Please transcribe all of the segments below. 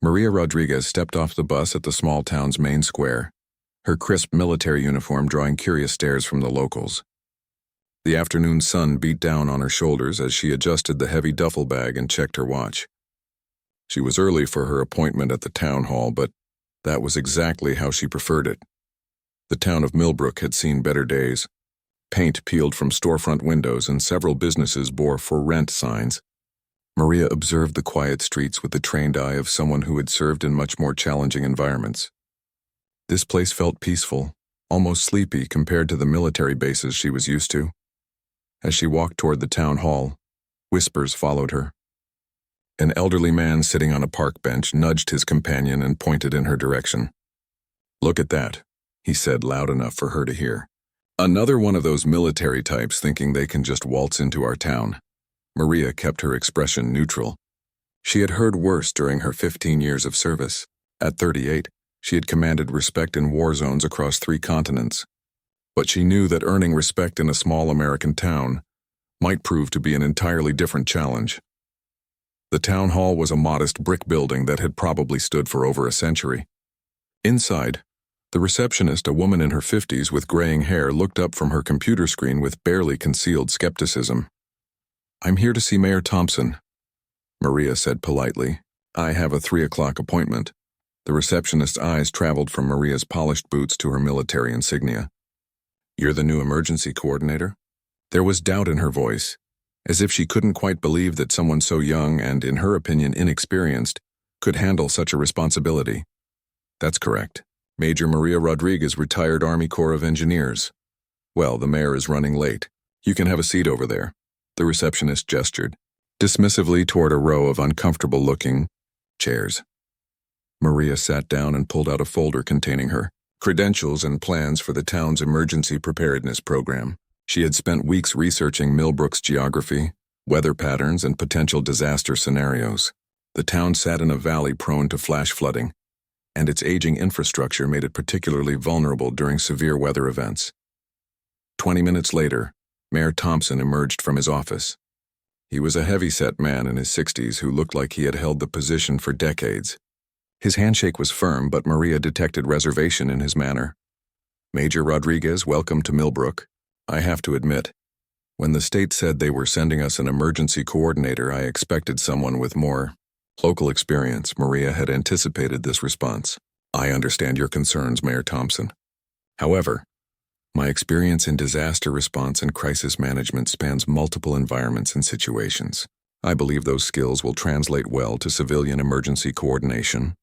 Maria Rodriguez stepped off the bus at the small town's main square, her crisp military uniform drawing curious stares from the locals. The afternoon sun beat down on her shoulders as she adjusted the heavy duffel bag and checked her watch. She was early for her appointment at the town hall, but that was exactly how she preferred it. The town of Millbrook had seen better days. Paint peeled from storefront windows and several businesses bore "for rent" signs. Maria observed the quiet streets with the trained eye of someone who had served in much more challenging environments. This place felt peaceful, almost sleepy compared to the military bases she was used to. As she walked toward the town hall, whispers followed her. An elderly man sitting on a park bench nudged his companion and pointed in her direction. "Look at that," he said loud enough for her to hear. "Another one of those military types thinking they can just waltz into our town." Maria kept her expression neutral. She had heard worse during her 15 years of service. At 38, she had commanded respect in war zones across 3 continents. But she knew that earning respect in a small American town might prove to be an entirely different challenge. The town hall was a modest brick building that had probably stood for over a century. Inside, the receptionist, a woman in her 50s with graying hair, looked up from her computer screen with barely concealed skepticism. "I'm here to see Mayor Thompson," Maria said politely. "I have a 3 o'clock appointment." The receptionist's eyes traveled from Maria's polished boots to her military insignia. "You're the new emergency coordinator?" There was doubt in her voice, as if she couldn't quite believe that someone so young and, in her opinion, inexperienced, could handle such a responsibility. "That's correct. Major Maria Rodriguez, retired Army Corps of Engineers." "Well, the mayor is running late. You can have a seat over there." The receptionist gestured dismissively toward a row of uncomfortable-looking chairs. Maria sat down and pulled out a folder containing her credentials and plans for the town's emergency preparedness program. She had spent weeks researching Millbrook's geography, weather patterns, and potential disaster scenarios. The town sat in a valley prone to flash flooding, and its aging infrastructure made it particularly vulnerable during severe weather events. 20 minutes later, Mayor Thompson emerged from his office. He was a heavy-set man in his 60s who looked like he had held the position for decades. His handshake was firm, but Maria detected reservation in his manner. "Major Rodriguez, welcome to Millbrook. I have to admit, when the state said they were sending us an emergency coordinator, I expected someone with more local experience." Maria had anticipated this response. "I understand your concerns, Mayor Thompson. However, my experience in disaster response and crisis management spans multiple environments and situations. I believe those skills will translate well to civilian emergency coordination."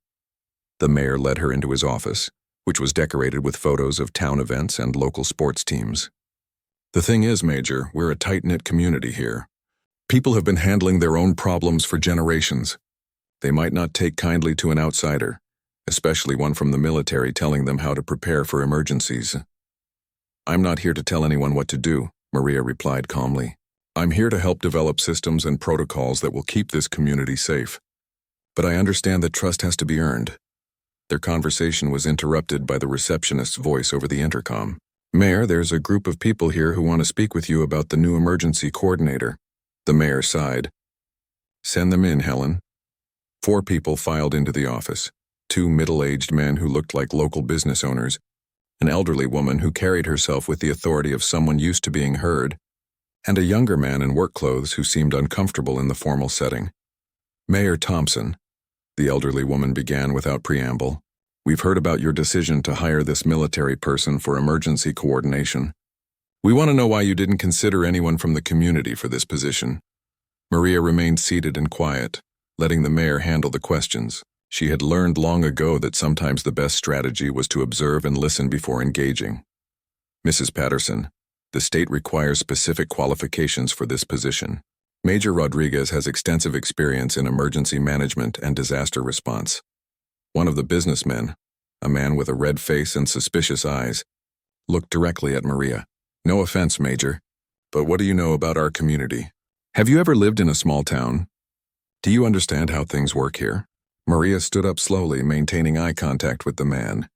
The mayor led her into his office, which was decorated with photos of town events and local sports teams. "The thing is, Major, we're a tight-knit community here. People have been handling their own problems for generations. They might not take kindly to an outsider, especially one from the military telling them how to prepare for emergencies." "I'm not here to tell anyone what to do," Maria replied calmly. "I'm here to help develop systems and protocols that will keep this community safe. But I understand that trust has to be earned." Their conversation was interrupted by the receptionist's voice over the intercom. "Mayor, there's a group of people here who want to speak with you about the new emergency coordinator." The mayor sighed. "Send them in, Helen." 4 people filed into the office. 2 middle-aged men who looked like local business owners, an elderly woman who carried herself with the authority of someone used to being heard, and a younger man in work clothes who seemed uncomfortable in the formal setting. "Mayor Thompson," the elderly woman began without preamble, "we've heard about your decision to hire this military person for emergency coordination. We want to know why you didn't consider anyone from the community for this position." Maria remained seated and quiet, letting the mayor handle the questions. She had learned long ago that sometimes the best strategy was to observe and listen before engaging. "Mrs. Patterson, the state requires specific qualifications for this position. Major Rodriguez has extensive experience in emergency management and disaster response." One of the businessmen, a man with a red face and suspicious eyes, looked directly at Maria. "No offense, Major, but what do you know about our community? Have you ever lived in a small town? Do you understand how things work here?" Maria stood up slowly, maintaining eye contact with the man.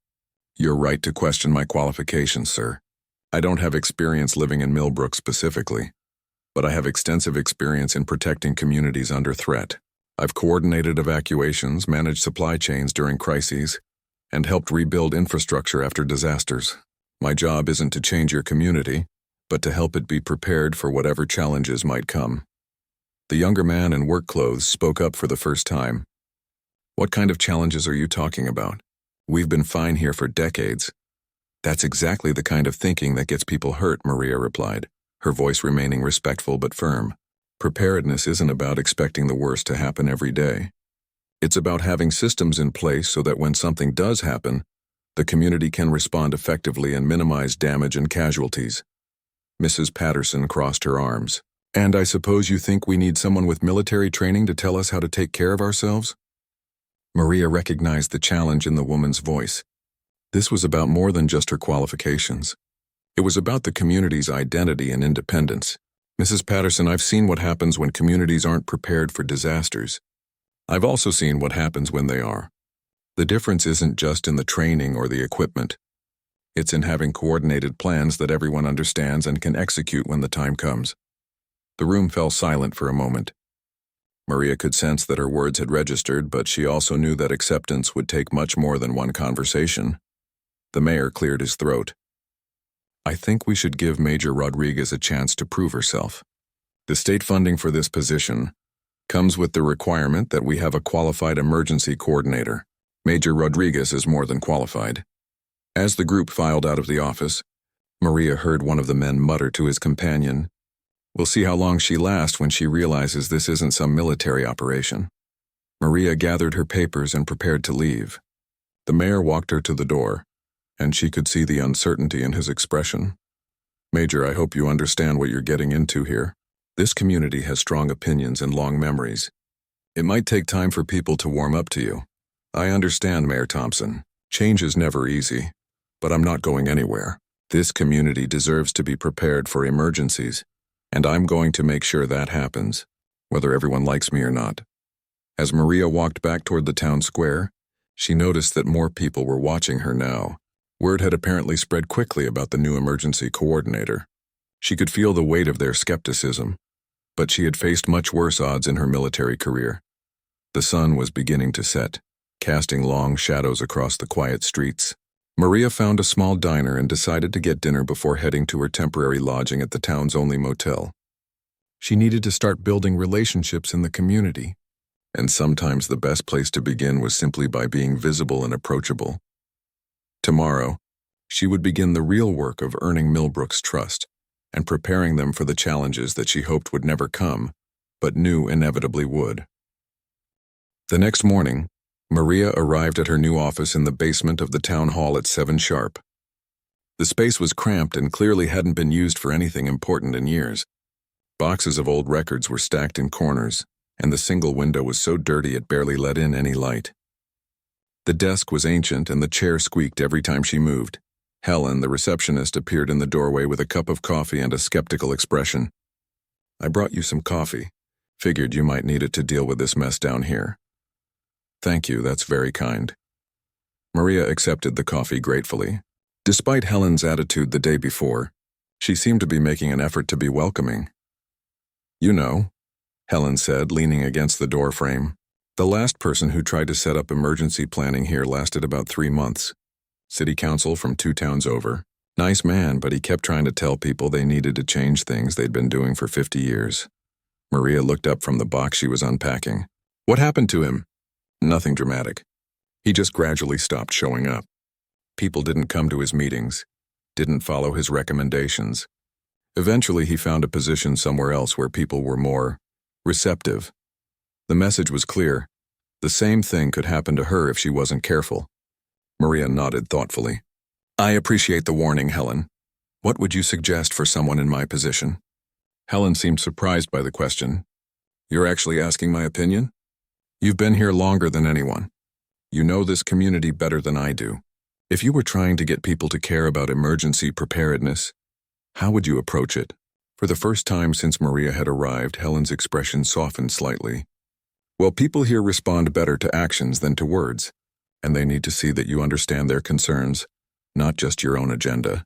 "You're right to question my qualifications, sir. I don't have experience living in Millbrook specifically, but I have extensive experience in protecting communities under threat." I've coordinated evacuations, managed supply chains during crises, and helped rebuild infrastructure after disasters. My job isn't to change your community, but to help it be prepared for whatever challenges might come. The younger man in work clothes spoke up for the first time. What kind of challenges are you talking about? We've been fine here for decades. That's exactly the kind of thinking that gets people hurt, Maria replied, her voice remaining respectful but firm. Preparedness isn't about expecting the worst to happen every day. It's about having systems in place so that when something does happen, the community can respond effectively and minimize damage and casualties. Mrs. Patterson crossed her arms. And I suppose you think we need someone with military training to tell us how to take care of ourselves? Maria recognized the challenge in the woman's voice. This was about more than just her qualifications. It was about the community's identity and independence. Mrs. Patterson, I've seen what happens when communities aren't prepared for disasters. I've also seen what happens when they are. The difference isn't just in the training or the equipment. It's in having coordinated plans that everyone understands and can execute when the time comes. The room fell silent for a moment. Maria could sense that her words had registered, but she also knew that acceptance would take much more than one conversation. The mayor cleared his throat. I think we should give Major Rodriguez a chance to prove herself. The state funding for this position comes with the requirement that we have a qualified emergency coordinator. Major Rodriguez is more than qualified. As the group filed out of the office, Maria heard one of the men mutter to his companion, "We'll see how long she lasts when she realizes this isn't some military operation." Maria gathered her papers and prepared to leave. The mayor walked her to the door, and she could see the uncertainty in his expression. "Major, I hope you understand what you're getting into here. This community has strong opinions and long memories. It might take time for people to warm up to you. I understand, Mayor Thompson. Change is never easy, but I'm not going anywhere. This community deserves to be prepared for emergencies, and I'm going to make sure that happens, whether everyone likes me or not." As Maria walked back toward the town square, she noticed that more people were watching her now. Word had apparently spread quickly about the new emergency coordinator. She could feel the weight of their skepticism, but she had faced much worse odds in her military career. The sun was beginning to set, casting long shadows across the quiet streets. Maria found a small diner and decided to get dinner before heading to her temporary lodging at the town's only motel. She needed to start building relationships in the community, and sometimes the best place to begin was simply by being visible and approachable. Tomorrow, she would begin the real work of earning Millbrook's trust and preparing them for the challenges that she hoped would never come, but knew inevitably would. The next morning, Maria arrived at her new office in the basement of the town hall at 7 sharp. The space was cramped and clearly hadn't been used for anything important in years. Boxes of old records were stacked in corners, and the single window was so dirty it barely let in any light. The desk was ancient and the chair squeaked every time she moved. Helen, the receptionist, appeared in the doorway with a cup of coffee and a skeptical expression. "I brought you some coffee. Figured you might need it to deal with this mess down here." "Thank you, that's very kind." Maria accepted the coffee gratefully. Despite Helen's attitude the day before, she seemed to be making an effort to be welcoming. "You know," Helen said, leaning against the door frame, "the last person who tried to set up emergency planning here lasted about 3 months. City council from 2 towns over. Nice man, but he kept trying to tell people they needed to change things they'd been doing for 50 years. Maria looked up from the box she was unpacking. "What happened to him?" "Nothing dramatic. He just gradually stopped showing up. People didn't come to his meetings, didn't follow his recommendations. Eventually he found a position somewhere else where people were more receptive. The message was clear. The same thing could happen to her if she wasn't careful." Maria nodded thoughtfully. "I appreciate the warning, Helen. What would you suggest for someone in my position?" Helen seemed surprised by the question. "You're actually asking my opinion? You've been here longer than anyone. You know this community better than I do. If you were trying to get people to care about emergency preparedness, how would you approach it?" For the first time since Maria had arrived, Helen's expression softened slightly. "Well, people here respond better to actions than to words, and they need to see that you understand their concerns, not just your own agenda."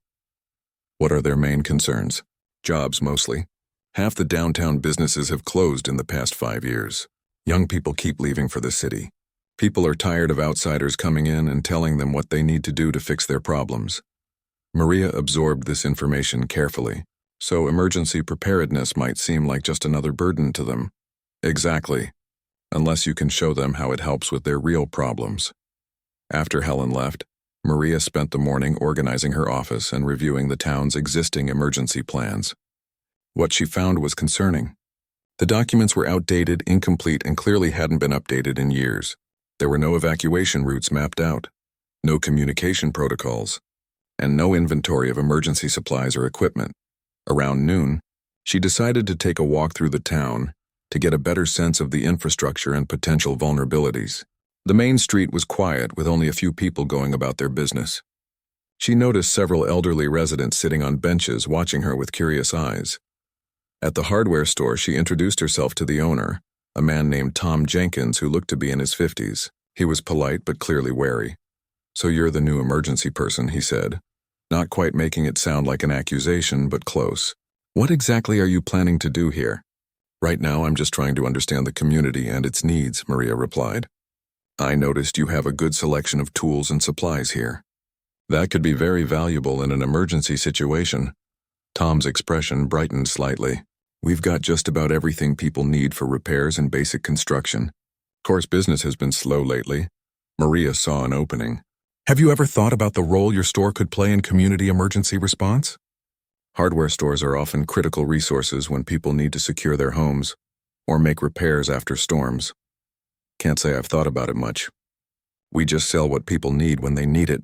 "What are their main concerns?" "Jobs, mostly. Half the downtown businesses have closed in the past 5 years. Young people keep leaving for the city. People are tired of outsiders coming in and telling them what they need to do to fix their problems. Maria absorbed this information carefully, so emergency preparedness might seem like just another burden to them. Exactly, unless you can show them how it helps with their real problems. After Helen left, Maria spent the morning organizing her office and reviewing the town's existing emergency plans. What she found was concerning. The documents were outdated, incomplete, and clearly hadn't been updated in years. There were no evacuation routes mapped out, no communication protocols, and no inventory of emergency supplies or equipment. Around noon, she decided to take a walk through the town to get a better sense of the infrastructure and potential vulnerabilities. The main street was quiet, with only a few people going about their business. She noticed several elderly residents sitting on benches watching her with curious eyes. At the hardware store, she introduced herself to the owner, a man named Tom Jenkins who looked to be in his 50s. He was polite but clearly wary. "So you're the new emergency person," he said, not quite making it sound like an accusation, but close. "What exactly are you planning to do here?" "Right now, I'm just trying to understand the community and its needs," Maria replied. "I noticed you have a good selection of tools and supplies here. That could be very valuable in an emergency situation." Tom's expression brightened slightly. "We've got just about everything people need for repairs and basic construction. Of course, business has been slow lately." Maria saw an opening. "Have you ever thought about the role your store could play in community emergency response?" Hardware stores are often critical resources when people need to secure their homes or make repairs after storms. "Can't say I've thought about it much. We just sell what people need when they need it."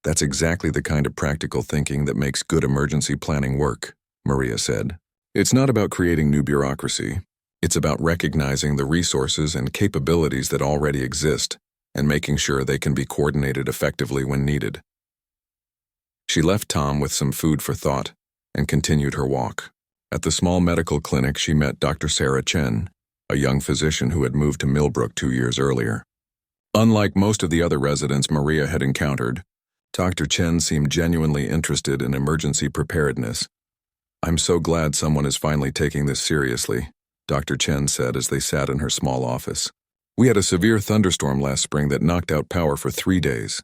"That's exactly the kind of practical thinking that makes good emergency planning work," Maria said. "It's not about creating new bureaucracy. It's about recognizing the resources and capabilities that already exist and making sure they can be coordinated effectively when needed." She left Tom with some food for thought and continued her walk. At the small medical clinic, she met Dr. Sarah Chen, a young physician who had moved to Millbrook 2 years earlier. Unlike most of the other residents Maria had encountered, Dr. Chen seemed genuinely interested in emergency preparedness. "I'm so glad someone is finally taking this seriously," Dr. Chen said as they sat in her small office. "We had a severe thunderstorm last spring that knocked out power for 3 days.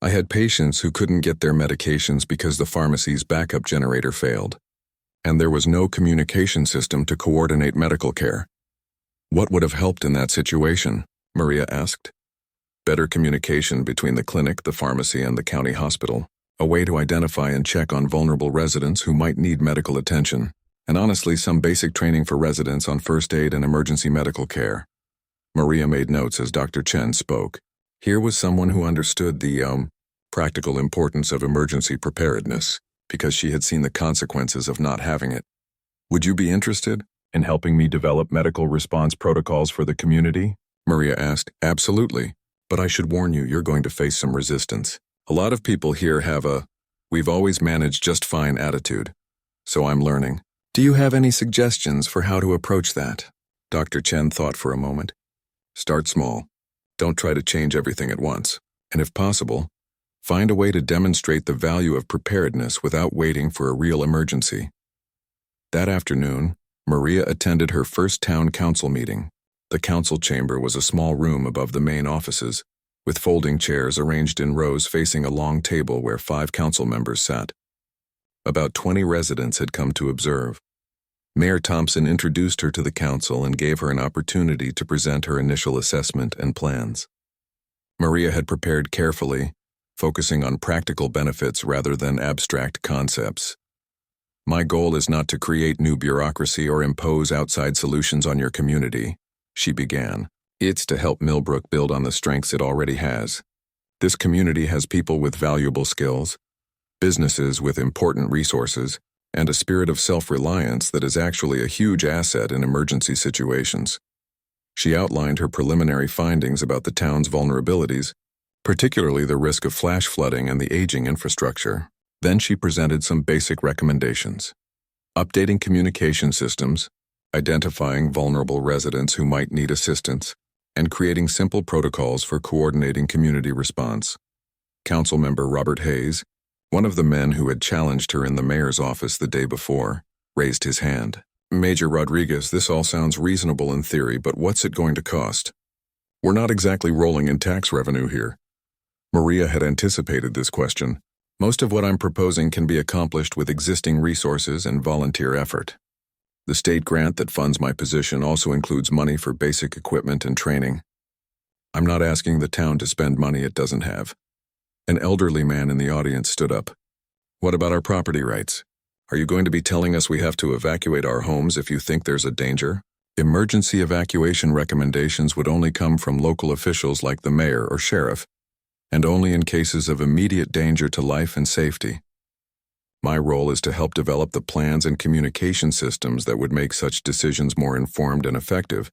I had patients who couldn't get their medications because the pharmacy's backup generator failed, and there was no communication system to coordinate medical care." "What would have helped in that situation?" Maria asked. "Better communication between the clinic, the pharmacy, and the county hospital, a way to identify and check on vulnerable residents who might need medical attention, and honestly, some basic training for residents on first aid and emergency medical care." Maria made notes as Dr. Chen spoke. Here was someone who understood the practical importance of emergency preparedness, because she had seen the consequences of not having it. "Would you be interested in helping me develop medical response protocols for the community?" Maria asked. "Absolutely. But I should warn you, you're going to face some resistance. A lot of people here have a 'we've always managed just fine' attitude. So I'm learning. Do you have any suggestions for how to approach that?" Dr. Chen thought for a moment. "Start small. Don't try to change everything at once. And if possible, find a way to demonstrate the value of preparedness without waiting for a real emergency." That afternoon, Maria attended her first town council meeting. The council chamber was a small room above the main offices, with folding chairs arranged in rows facing a long table where 5 council members sat. About 20 residents had come to observe. Mayor Thompson introduced her to the council and gave her an opportunity to present her initial assessment and plans. Maria had prepared carefully, focusing on practical benefits rather than abstract concepts. "My goal is not to create new bureaucracy or impose outside solutions on your community," she began. "It's to help Millbrook build on the strengths it already has. This community has people with valuable skills, businesses with important resources, and a spirit of self-reliance that is actually a huge asset in emergency situations." She outlined her preliminary findings about the town's vulnerabilities, particularly the risk of flash flooding and the aging infrastructure. Then she presented some basic recommendations: updating communication systems, identifying vulnerable residents who might need assistance, and creating simple protocols for coordinating community response. Councilmember Robert Hayes, one of the men who had challenged her in the mayor's office the day before, raised his hand. Major Rodriguez, this all sounds reasonable in theory, but what's it going to cost? We're not exactly rolling in tax revenue here. Maria had anticipated this question. Most of what I'm proposing can be accomplished with existing resources and volunteer effort. The state grant that funds my position also includes money for basic equipment and training. I'm not asking the town to spend money it doesn't have. An elderly man in the audience stood up. What about our property rights? Are you going to be telling us we have to evacuate our homes if you think there's a danger? Emergency evacuation recommendations would only come from local officials like the mayor or sheriff, and only in cases of immediate danger to life and safety. My role is to help develop the plans and communication systems that would make such decisions more informed and effective,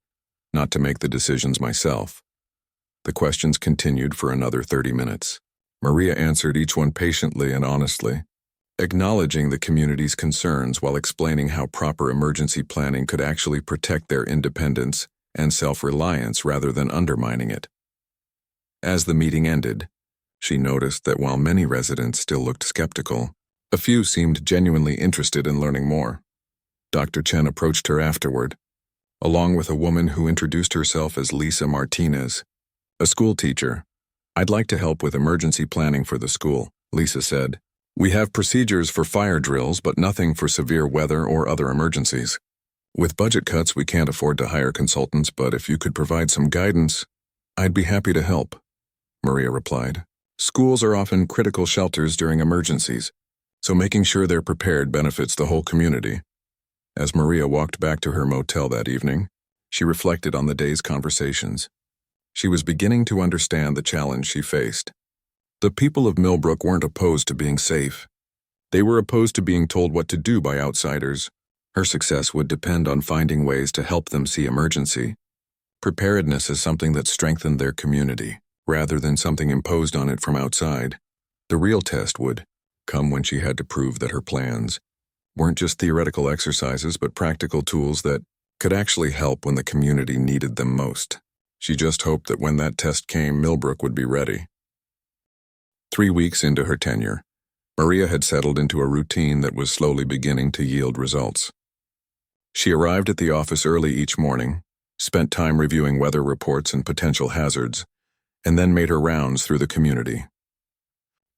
not to make the decisions myself. The questions continued for another 30 minutes. Maria answered each one patiently and honestly, acknowledging the community's concerns while explaining how proper emergency planning could actually protect their independence and self-reliance rather than undermining it. As the meeting ended, she noticed that while many residents still looked skeptical, a few seemed genuinely interested in learning more. Dr. Chen approached her afterward, along with a woman who introduced herself as Lisa Martinez, a school teacher. I'd like to help with emergency planning for the school, Lisa said. We have procedures for fire drills, but nothing for severe weather or other emergencies. With budget cuts, we can't afford to hire consultants, but if you could provide some guidance, I'd be happy to help, Maria replied. Schools are often critical shelters during emergencies, so making sure they're prepared benefits the whole community. As Maria walked back to her motel that evening, she reflected on the day's conversations. She was beginning to understand the challenge she faced. The people of Millbrook weren't opposed to being safe. They were opposed to being told what to do by outsiders. Her success would depend on finding ways to help them see emergency. Preparedness is something that strengthened their community, rather than something imposed on it from outside. The real test would come when she had to prove that her plans weren't just theoretical exercises but practical tools that could actually help when the community needed them most. She just hoped that when that test came, Millbrook would be ready. 3 weeks into her tenure, Maria had settled into a routine that was slowly beginning to yield results. She arrived at the office early each morning, spent time reviewing weather reports and potential hazards, and then made her rounds through the community.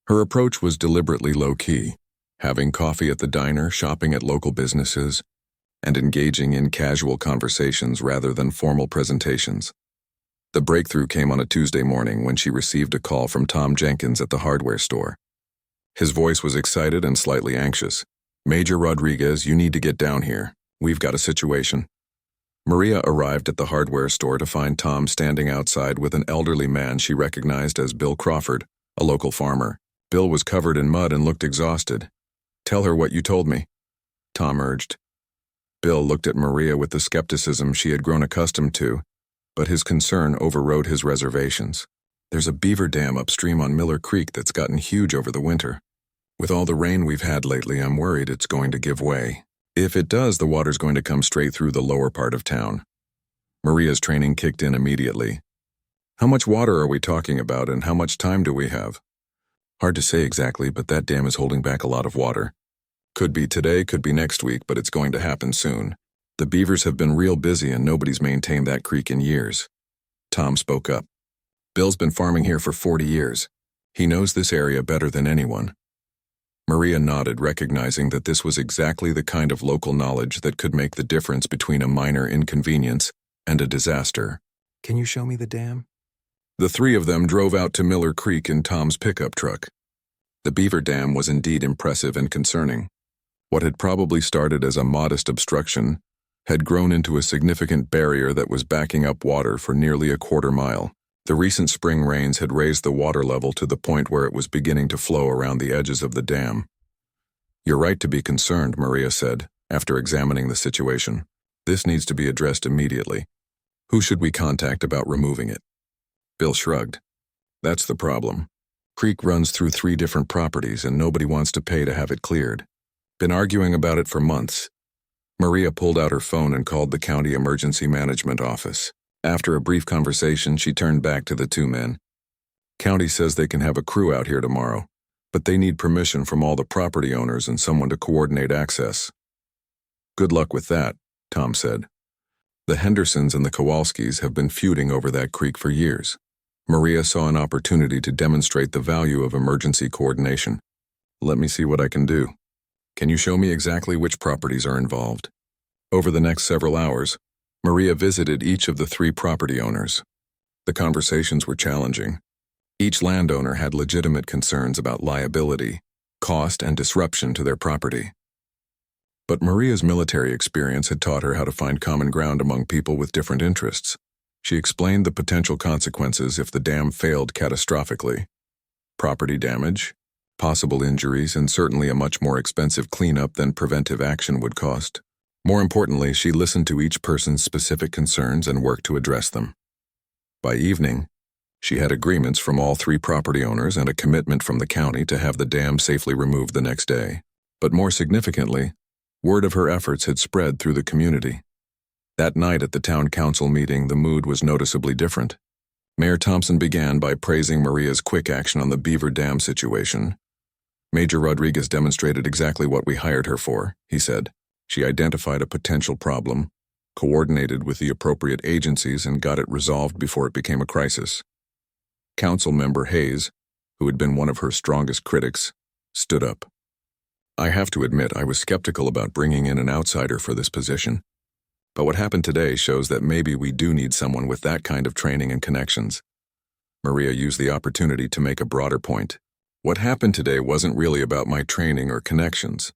Her approach was deliberately low-key, having coffee at the diner, shopping at local businesses, and engaging in casual conversations rather than formal presentations. The breakthrough came on a Tuesday morning when she received a call from Tom Jenkins at the hardware store. His voice was excited and slightly anxious. Major Rodriguez, you need to get down here. We've got a situation. Maria arrived at the hardware store to find Tom standing outside with an elderly man she recognized as Bill Crawford, a local farmer. Bill was covered in mud and looked exhausted. Tell her what you told me, Tom urged. Bill looked at Maria with the skepticism she had grown accustomed to, but his concern overrode his reservations. There's a beaver dam upstream on Miller Creek that's gotten huge over the winter. With all the rain we've had lately, I'm worried it's going to give way. If it does, the water's going to come straight through the lower part of town. Maria's training kicked in immediately. How much water are we talking about and how much time do we have? Hard to say exactly, but that dam is holding back a lot of water. Could be today, could be next week, but it's going to happen soon. The beavers have been real busy and nobody's maintained that creek in years. Tom spoke up. Bill's been farming here for 40 years. He knows this area better than anyone. Maria nodded, recognizing that this was exactly the kind of local knowledge that could make the difference between a minor inconvenience and a disaster. Can you show me the dam? The three of them drove out to Miller Creek in Tom's pickup truck. The beaver dam was indeed impressive and concerning. What had probably started as a modest obstruction had grown into a significant barrier that was backing up water for nearly a quarter mile. The recent spring rains had raised the water level to the point where it was beginning to flow around the edges of the dam. You're right to be concerned, Maria said, after examining the situation. This needs to be addressed immediately. Who should we contact about removing it? Bill shrugged. That's the problem. Creek runs through 3 different properties and nobody wants to pay to have it cleared. Been arguing about it for months. Maria pulled out her phone and called the county emergency management office. After a brief conversation, she turned back to the 2 men. County says they can have a crew out here tomorrow, but they need permission from all the property owners and someone to coordinate access. Good luck with that, Tom said. The Hendersons and the Kowalskis have been feuding over that creek for years. Maria saw an opportunity to demonstrate the value of emergency coordination. Let me see what I can do. Can you show me exactly which properties are involved? Over the next several hours, Maria visited each of the 3 property owners. The conversations were challenging. Each landowner had legitimate concerns about liability, cost, and disruption to their property. But Maria's military experience had taught her how to find common ground among people with different interests. She explained the potential consequences if the dam failed catastrophically: property damage, possible injuries, and certainly a much more expensive cleanup than preventive action would cost. More importantly, she listened to each person's specific concerns and worked to address them. By evening, she had agreements from all 3 property owners and a commitment from the county to have the dam safely removed the next day. But more significantly, word of her efforts had spread through the community. That night at the town council meeting, the mood was noticeably different. Mayor Thompson began by praising Maria's quick action on the Beaver Dam situation. Major Rodriguez demonstrated exactly what we hired her for, he said. She identified a potential problem, coordinated with the appropriate agencies, and got it resolved before it became a crisis. Council member Hayes, who had been one of her strongest critics, stood up. I have to admit I was skeptical about bringing in an outsider for this position. But what happened today shows that maybe we do need someone with that kind of training and connections. Maria used the opportunity to make a broader point. What happened today wasn't really about my training or connections.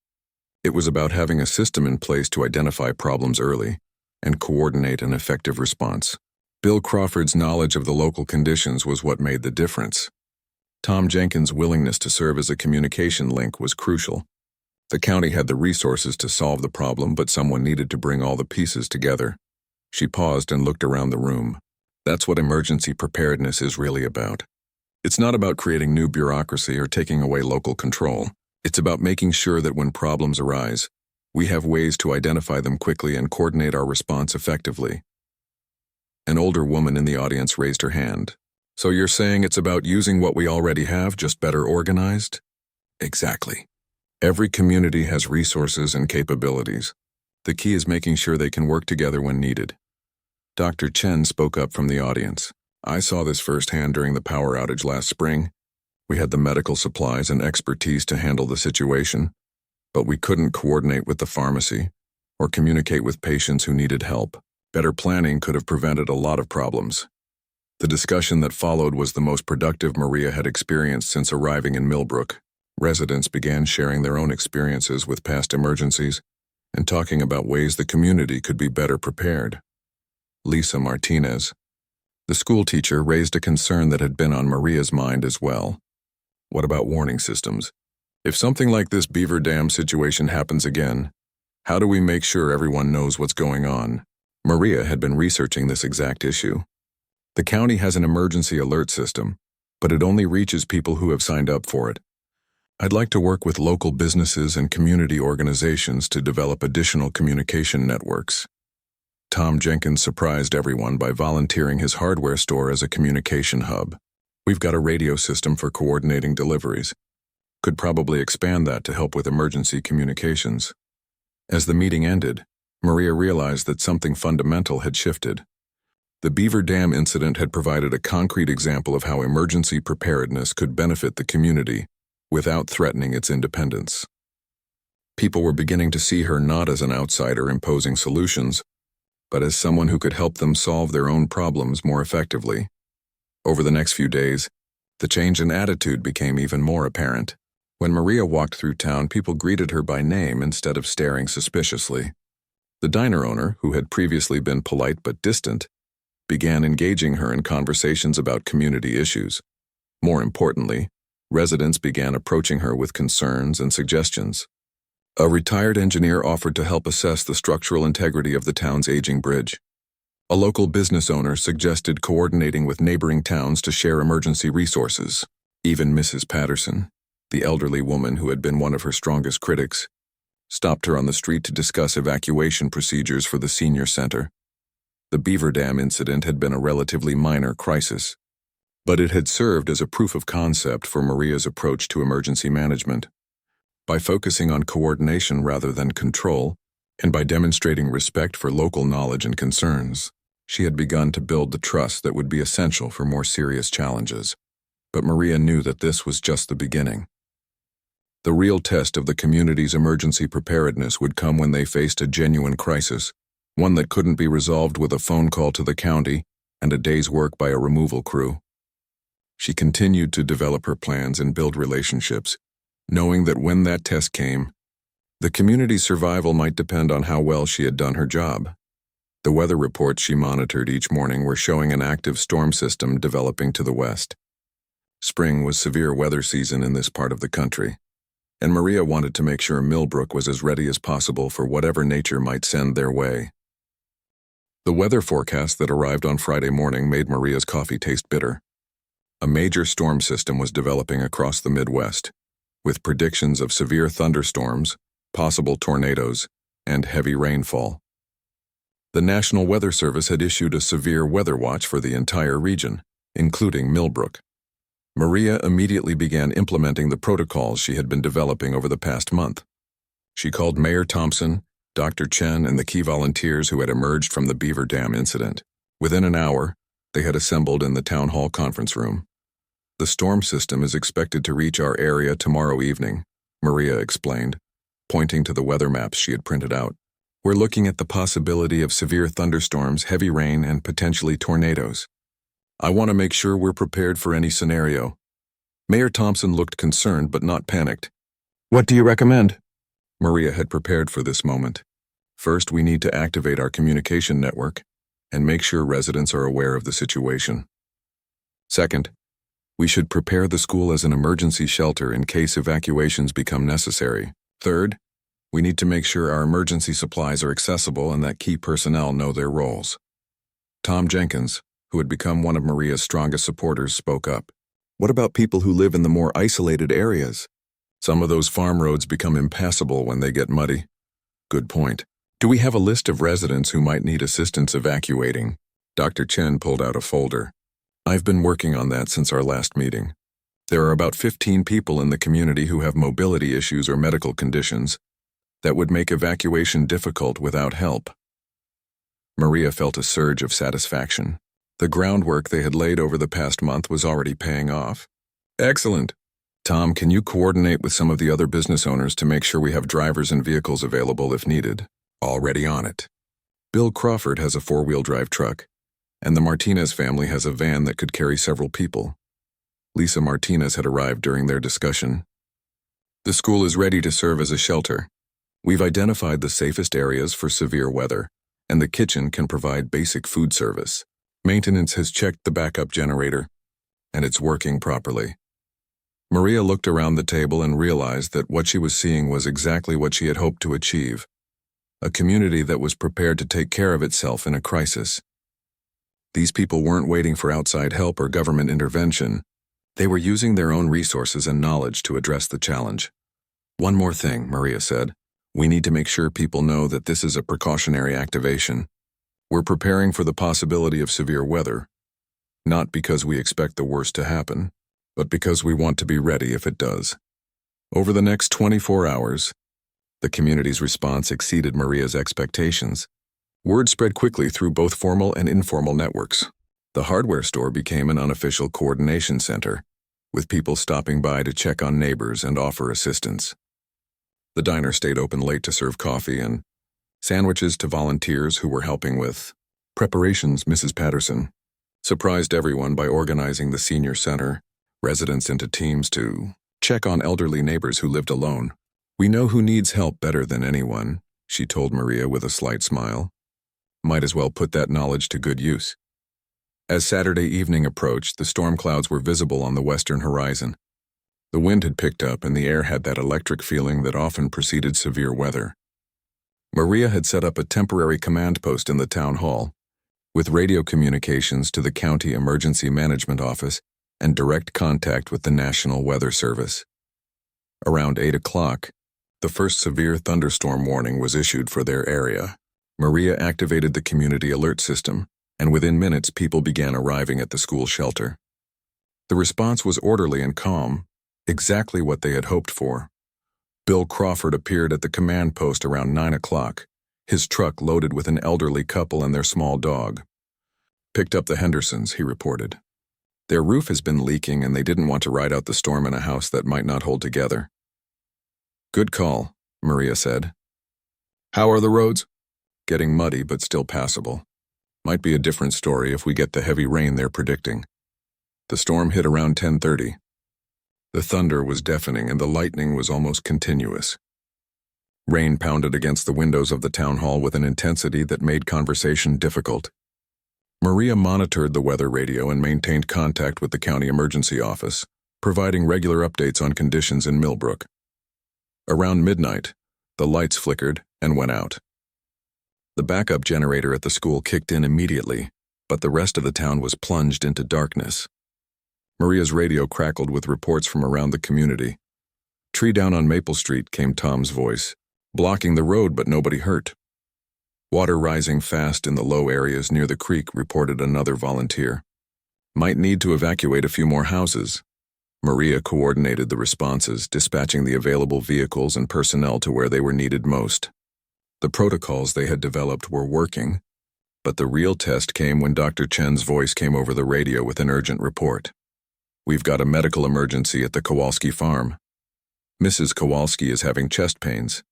It was about having a system in place to identify problems early and coordinate an effective response. Bill Crawford's knowledge of the local conditions was what made the difference. Tom Jenkins' willingness to serve as a communication link was crucial. The county had the resources to solve the problem, but someone needed to bring all the pieces together. She paused and looked around the room. That's what emergency preparedness is really about. It's not about creating new bureaucracy or taking away local control. It's about making sure that when problems arise, we have ways to identify them quickly and coordinate our response effectively. An older woman in the audience raised her hand. So you're saying it's about using what we already have, just better organized? Exactly. Every community has resources and capabilities. The key is making sure they can work together when needed. Dr. Chen spoke up from the audience. I saw this firsthand during the power outage last spring. We had the medical supplies and expertise to handle the situation, but we couldn't coordinate with the pharmacy or communicate with patients who needed help. Better planning could have prevented a lot of problems. The discussion that followed was the most productive Maria had experienced since arriving in Millbrook. Residents began sharing their own experiences with past emergencies and talking about ways the community could be better prepared. Lisa Martinez, the school teacher, raised a concern that had been on Maria's mind as well. What about warning systems? If something like this Beaver Dam situation happens again, how do we make sure everyone knows what's going on? Maria had been researching this exact issue. The county has an emergency alert system, but it only reaches people who have signed up for it. I'd like to work with local businesses and community organizations to develop additional communication networks. Tom Jenkins surprised everyone by volunteering his hardware store as a communication hub. We've got a radio system for coordinating deliveries. Could probably expand that to help with emergency communications. As the meeting ended, Maria realized that something fundamental had shifted. The Beaver Dam incident had provided a concrete example of how emergency preparedness could benefit the community without threatening its independence. People were beginning to see her not as an outsider imposing solutions, but as someone who could help them solve their own problems more effectively. Over the next few days, the change in attitude became even more apparent. When Maria walked through town, people greeted her by name instead of staring suspiciously. The diner owner, who had previously been polite but distant, began engaging her in conversations about community issues. More importantly, residents began approaching her with concerns and suggestions. A retired engineer offered to help assess the structural integrity of the town's aging bridge. A local business owner suggested coordinating with neighboring towns to share emergency resources. Even Mrs. Patterson, the elderly woman who had been one of her strongest critics, stopped her on the street to discuss evacuation procedures for the senior center. The Beaver Dam incident had been a relatively minor crisis, but it had served as a proof of concept for Maria's approach to emergency management. By focusing on coordination rather than control, And by demonstrating respect for local knowledge and concerns, she had begun to build the trust that would be essential for more serious challenges. But Maria knew that this was just the beginning. The real test of the community's emergency preparedness would come when they faced a genuine crisis, one that couldn't be resolved with a phone call to the county and a day's work by a removal crew. She continued to develop her plans and build relationships, knowing that when that test came, the community's survival might depend on how well she had done her job. The weather reports she monitored each morning were showing an active storm system developing to the west. Spring was severe weather season in this part of the country, and Maria wanted to make sure Millbrook was as ready as possible for whatever nature might send their way. The weather forecast that arrived on Friday morning made Maria's coffee taste bitter. A major storm system was developing across the Midwest, with predictions of severe thunderstorms, possible tornadoes, and heavy rainfall. The National Weather Service had issued a severe weather watch for the entire region, including Millbrook. Maria immediately began implementing the protocols she had been developing over the past month. She called Mayor Thompson, Dr. Chen, and the key volunteers who had emerged from the Beaver Dam incident. Within an hour, they had assembled in the town hall conference room. "The storm system is expected to reach our area tomorrow evening," Maria explained, pointing to the weather maps she had printed out. "We're looking at the possibility of severe thunderstorms, heavy rain, and potentially tornadoes. I want to make sure we're prepared for any scenario." Mayor Thompson looked concerned but not panicked. "What do you recommend?" Maria had prepared for this moment. "First, we need to activate our communication network and make sure residents are aware of the situation. Second, we should prepare the school as an emergency shelter in case evacuations become necessary. Third, we need to make sure our emergency supplies are accessible and that key personnel know their roles." Tom Jenkins, who had become one of Maria's strongest supporters, spoke up. "What about people who live in the more isolated areas? Some of those farm roads become impassable when they get muddy." "Good point. Do we have a list of residents who might need assistance evacuating?" Dr. Chen pulled out a folder. "I've been working on that since our last meeting. There are about 15 people in the community who have mobility issues or medical conditions that would make evacuation difficult without help." Maria felt a surge of satisfaction. The groundwork they had laid over the past month was already paying off. "Excellent. Tom, can you coordinate with some of the other business owners to make sure we have drivers and vehicles available if needed?" "Already on it. Bill Crawford has a 4-wheel drive truck, and the Martinez family has a van that could carry several people." Lisa Martinez had arrived during their discussion. "The school is ready to serve as a shelter. We've identified the safest areas for severe weather, and the kitchen can provide basic food service. Maintenance has checked the backup generator, and it's working properly." Maria looked around the table and realized that what she was seeing was exactly what she had hoped to achieve: a community that was prepared to take care of itself in a crisis. These people weren't waiting for outside help or government intervention. They were using their own resources and knowledge to address the challenge. "One more thing," Maria said. "We need to make sure people know that this is a precautionary activation. We're preparing for the possibility of severe weather, not because we expect the worst to happen, but because we want to be ready if it does." Over the next 24 hours, the community's response exceeded Maria's expectations. Word spread quickly through both formal and informal networks. The hardware store became an unofficial coordination center, with people stopping by to check on neighbors and offer assistance. The diner stayed open late to serve coffee and sandwiches to volunteers who were helping with preparations. Mrs. Patterson surprised everyone by organizing the senior center residents into teams to check on elderly neighbors who lived alone. "We know who needs help better than anyone," she told Maria with a slight smile. Might as well put that knowledge to good use. As Saturday evening approached, the storm clouds were visible on the western horizon. The wind had picked up and the air had that electric feeling that often preceded severe weather. Maria had set up a temporary command post in the town hall, with radio communications to the county emergency management office and direct contact with the National Weather Service. Around 8 o'clock, the first severe thunderstorm warning was issued for their area. Maria activated the community alert system, and within minutes people began arriving at the school shelter. The response was orderly and calm, exactly what they had hoped for. Bill Crawford appeared at the command post around 9 o'clock, his truck loaded with an elderly couple and their small dog. "Picked up the Hendersons," he reported. "Their roof has been leaking and they didn't want to ride out the storm in a house that might not hold together." "Good call," Maria said. "How are the roads?" "Getting muddy but still passable. Might be a different story if we get the heavy rain they're predicting." The storm hit around 10:30. The thunder was deafening and the lightning was almost continuous. Rain pounded against the windows of the town hall with an intensity that made conversation difficult. Maria monitored the weather radio and maintained contact with the county emergency office, providing regular updates on conditions in Millbrook. Around midnight, the lights flickered and went out. The backup generator at the school kicked in immediately, but the rest of the town was plunged into darkness. Maria's radio crackled with reports from around the community. "Tree down on Maple Street," came Tom's voice. "Blocking the road, but nobody hurt." "Water rising fast in the low areas near the creek," reported another volunteer. "Might need to evacuate a few more houses." Maria coordinated the responses, dispatching the available vehicles and personnel to where they were needed most. The protocols they had developed were working, but the real test came when Dr. Chen's voice came over the radio with an urgent report. "We've got a medical emergency at the Kowalski farm. Mrs. Kowalski is having chest pains,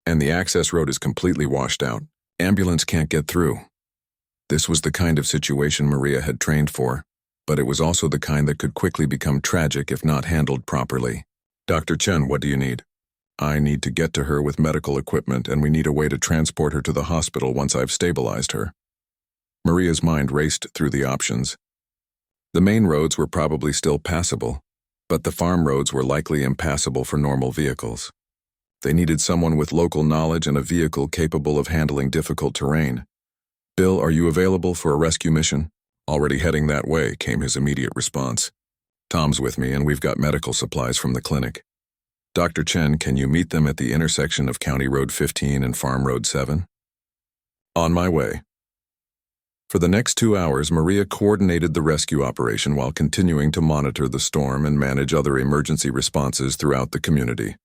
and the access road is completely washed out. Ambulance can't get through." This was the kind of situation Maria had trained for, but it was also the kind that could quickly become tragic if not handled properly. "Dr. Chen, what do you need?" "I need to get to her with medical equipment, and we need a way to transport her to the hospital once I've stabilized her." Maria's mind raced through the options. The main roads were probably still passable, but the farm roads were likely impassable for normal vehicles. They needed someone with local knowledge and a vehicle capable of handling difficult terrain. "Bill, are you available for a rescue mission?" "Already heading that way," came his immediate response. "Tom's with me, and we've got medical supplies from the clinic." "Dr. Chen, can you meet them at the intersection of County Road 15 and Farm Road 7? "On my way." For the next 2 hours, Maria coordinated the rescue operation while continuing to monitor the storm and manage other emergency responses throughout the community.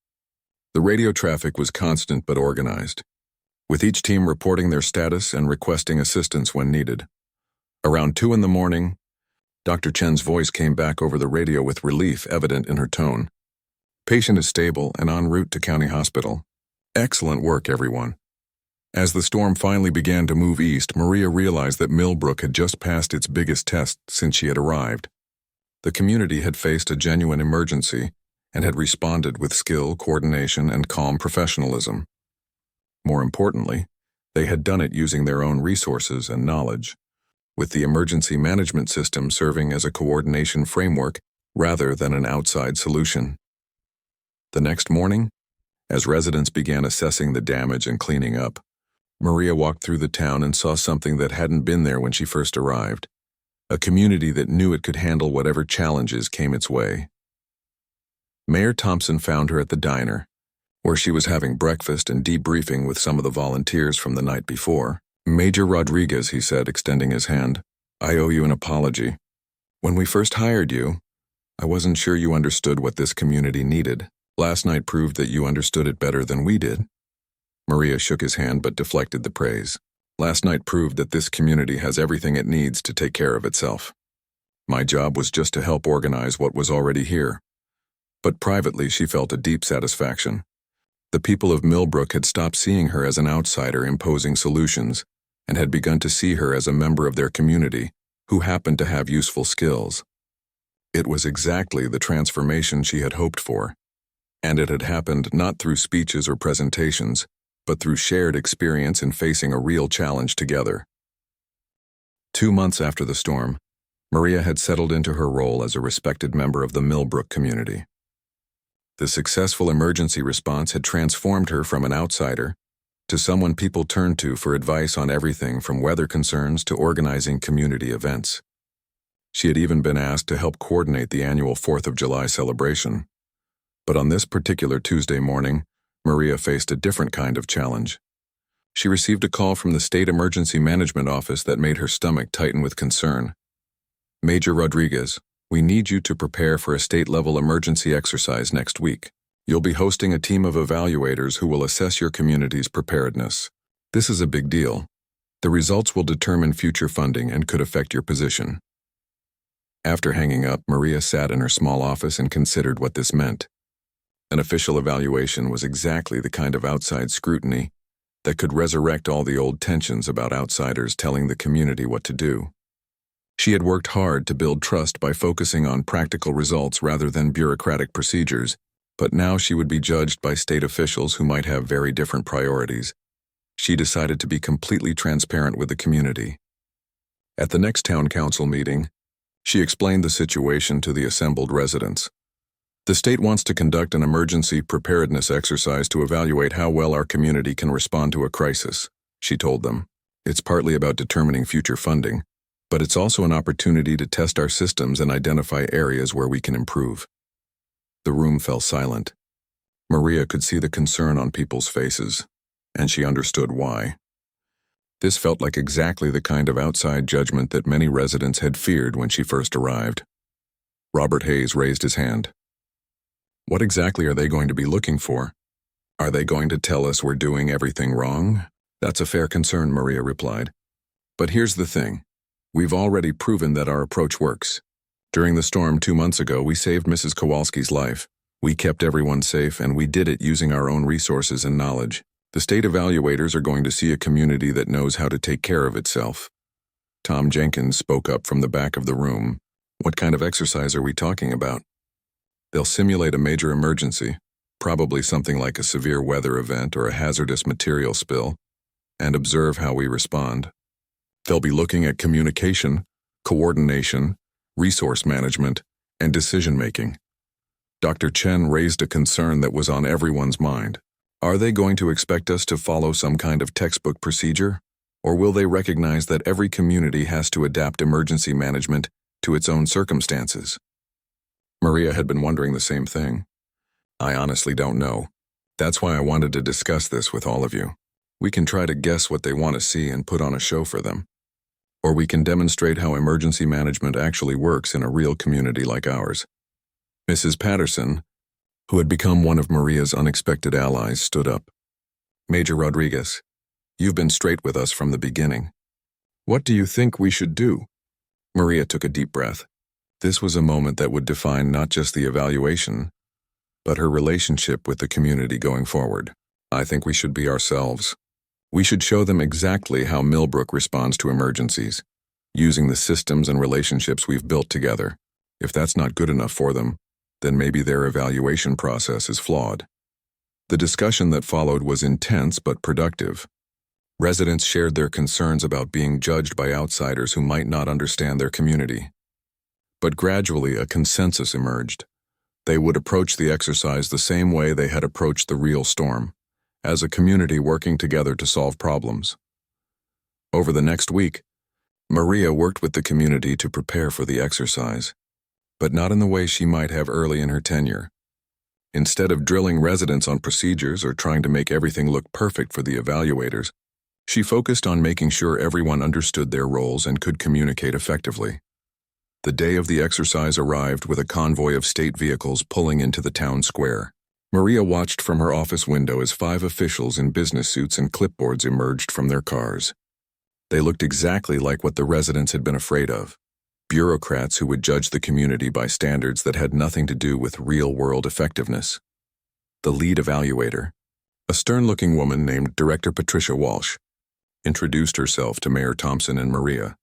The radio traffic was constant but organized, with each team reporting their status and requesting assistance when needed. Around 2 a.m, Dr. Chen's voice came back over the radio with relief evident in her tone. "Patient is stable and en route to County Hospital. Excellent work, everyone." As the storm finally began to move east, Maria realized that Millbrook had just passed its biggest test since she had arrived. The community had faced a genuine emergency and had responded with skill, coordination, and calm professionalism. More importantly, they had done it using their own resources and knowledge, with the emergency management system serving as a coordination framework rather than an outside solution. The next morning, as residents began assessing the damage and cleaning up, Maria walked through the town and saw something that hadn't been there when she first arrived, a community that knew it could handle whatever challenges came its way. Mayor Thompson found her at the diner, where she was having breakfast and debriefing with some of the volunteers from the night before. "Major Rodriguez," he said, extending his hand, "I owe you an apology. When we first hired you, I wasn't sure you understood what this community needed. Last night proved that you understood it better than we did." Maria shook his hand but deflected the praise. "Last night proved that this community has everything it needs to take care of itself. My job was just to help organize what was already here." But privately, she felt a deep satisfaction. The people of Millbrook had stopped seeing her as an outsider imposing solutions and had begun to see her as a member of their community who happened to have useful skills. It was exactly the transformation she had hoped for, and it had happened not through speeches or presentations, but through shared experience in facing a real challenge together. 2 months after the storm, Maria had settled into her role as a respected member of the Millbrook community. The successful emergency response had transformed her from an outsider to someone people turned to for advice on everything from weather concerns to organizing community events. She had even been asked to help coordinate the annual 4th of July celebration. But on this particular Tuesday morning, Maria faced a different kind of challenge. She received a call from the State Emergency Management Office that made her stomach tighten with concern. "Major Rodriguez, we need you to prepare for a state-level emergency exercise next week. You'll be hosting a team of evaluators who will assess your community's preparedness. This is a big deal. The results will determine future funding and could affect your position. After hanging up, Maria sat in her small office and considered what this meant. An official evaluation was exactly the kind of outside scrutiny that could resurrect all the old tensions about outsiders telling the community what to do. She had worked hard to build trust by focusing on practical results rather than bureaucratic procedures, but now she would be judged by state officials who might have very different priorities. She decided to be completely transparent with the community. At the next town council meeting, she explained the situation to the assembled residents. The state wants to conduct an emergency preparedness exercise to evaluate how well our community can respond to a crisis, she told them. It's partly about determining future funding, but it's also an opportunity to test our systems and identify areas where we can improve. The room fell silent. Maria could see the concern on people's faces, and she understood why. This felt like exactly the kind of outside judgment that many residents had feared when she first arrived. Robert Hayes raised his hand. What exactly are they going to be looking for? Are they going to tell us we're doing everything wrong? That's a fair concern, Maria replied. But here's the thing. We've already proven that our approach works. During the storm 2 months ago, we saved Mrs. Kowalski's life. We kept everyone safe, and we did it using our own resources and knowledge. The state evaluators are going to see a community that knows how to take care of itself. Tom Jenkins spoke up from the back of the room. What kind of exercise are we talking about? They'll simulate a major emergency, probably something like a severe weather event or a hazardous material spill, and observe how we respond. They'll be looking at communication, coordination, resource management, and decision-making. Dr. Chen raised a concern that was on everyone's mind. Are they going to expect us to follow some kind of textbook procedure, or will they recognize that every community has to adapt emergency management to its own circumstances? Maria had been wondering the same thing. I honestly don't know. That's why I wanted to discuss this with all of you. We can try to guess what they want to see and put on a show for them. Or we can demonstrate how emergency management actually works in a real community like ours. Mrs. Patterson, who had become one of Maria's unexpected allies, stood up. Major Rodriguez, you've been straight with us from the beginning. What do you think we should do? Maria took a deep breath. This was a moment that would define not just the evaluation, but her relationship with the community going forward. I think we should be ourselves. We should show them exactly how Millbrook responds to emergencies, using the systems and relationships we've built together. If that's not good enough for them, then maybe their evaluation process is flawed. The discussion that followed was intense but productive. Residents shared their concerns about being judged by outsiders who might not understand their community. But gradually a consensus emerged. They would approach the exercise the same way they had approached the real storm, as a community working together to solve problems. Over the next week, Maria worked with the community to prepare for the exercise, but not in the way she might have early in her tenure. Instead of drilling residents on procedures or trying to make everything look perfect for the evaluators, she focused on making sure everyone understood their roles and could communicate effectively. The day of the exercise arrived with a convoy of state vehicles pulling into the town square. Maria watched from her office window as 5 officials in business suits and clipboards emerged from their cars. They looked exactly like what the residents had been afraid of. Bureaucrats who would judge the community by standards that had nothing to do with real-world effectiveness. The lead evaluator, a stern-looking woman named Director Patricia Walsh, introduced herself to Mayor Thompson and Maria.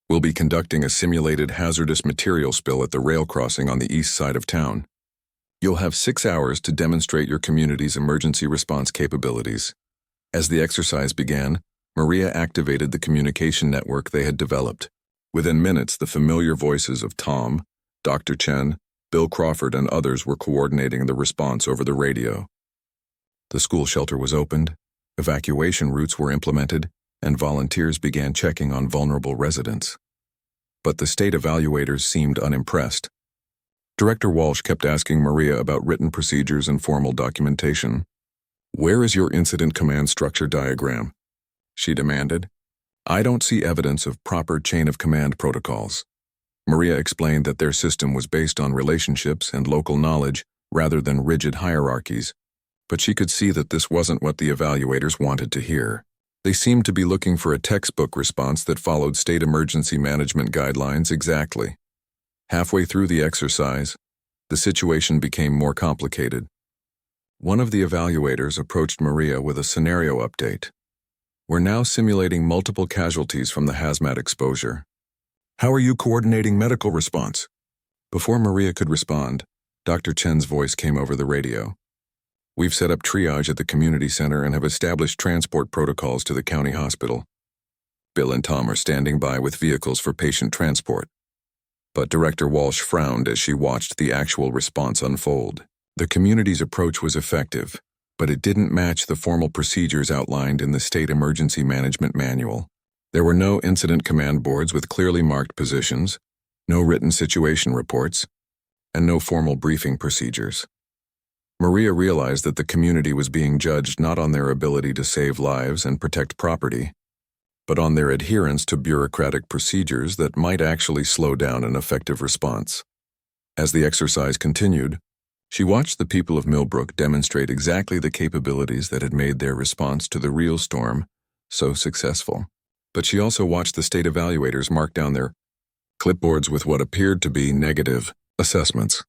We'll be conducting a simulated hazardous material spill at the rail crossing on the east side of town. You'll have 6 hours to demonstrate your community's emergency response capabilities. As the exercise began, Maria activated the communication network they had developed. Within minutes, the familiar voices of Tom, Dr. Chen, Bill Crawford, and others were coordinating the response over the radio. The school shelter was opened, evacuation routes were implemented, and volunteers began checking on vulnerable residents. But the state evaluators seemed unimpressed. Director Walsh kept asking Maria about written procedures and formal documentation. Where is your incident command structure diagram? She demanded. I don't see evidence of proper chain of command protocols. Maria explained that their system was based on relationships and local knowledge rather than rigid hierarchies. But she could see that this wasn't what the evaluators wanted to hear. They seemed to be looking for a textbook response that followed state emergency management guidelines exactly. Halfway through the exercise, the situation became more complicated. One of the evaluators approached Maria with a scenario update. We're now simulating multiple casualties from the hazmat exposure. How are you coordinating medical response? Before Maria could respond, Dr. Chen's voice came over the radio. We've set up triage at the community center and have established transport protocols to the county hospital. Bill and Tom are standing by with vehicles for patient transport. But Director Walsh frowned as she watched the actual response unfold. The community's approach was effective, but it didn't match the formal procedures outlined in the State Emergency Management Manual. There were no incident command boards with clearly marked positions, no written situation reports, and no formal briefing procedures. Maria realized that the community was being judged not on their ability to save lives and protect property, but on their adherence to bureaucratic procedures that might actually slow down an effective response. As the exercise continued, she watched the people of Millbrook demonstrate exactly the capabilities that had made their response to the real storm so successful. But she also watched the state evaluators mark down their clipboards with what appeared to be negative assessments.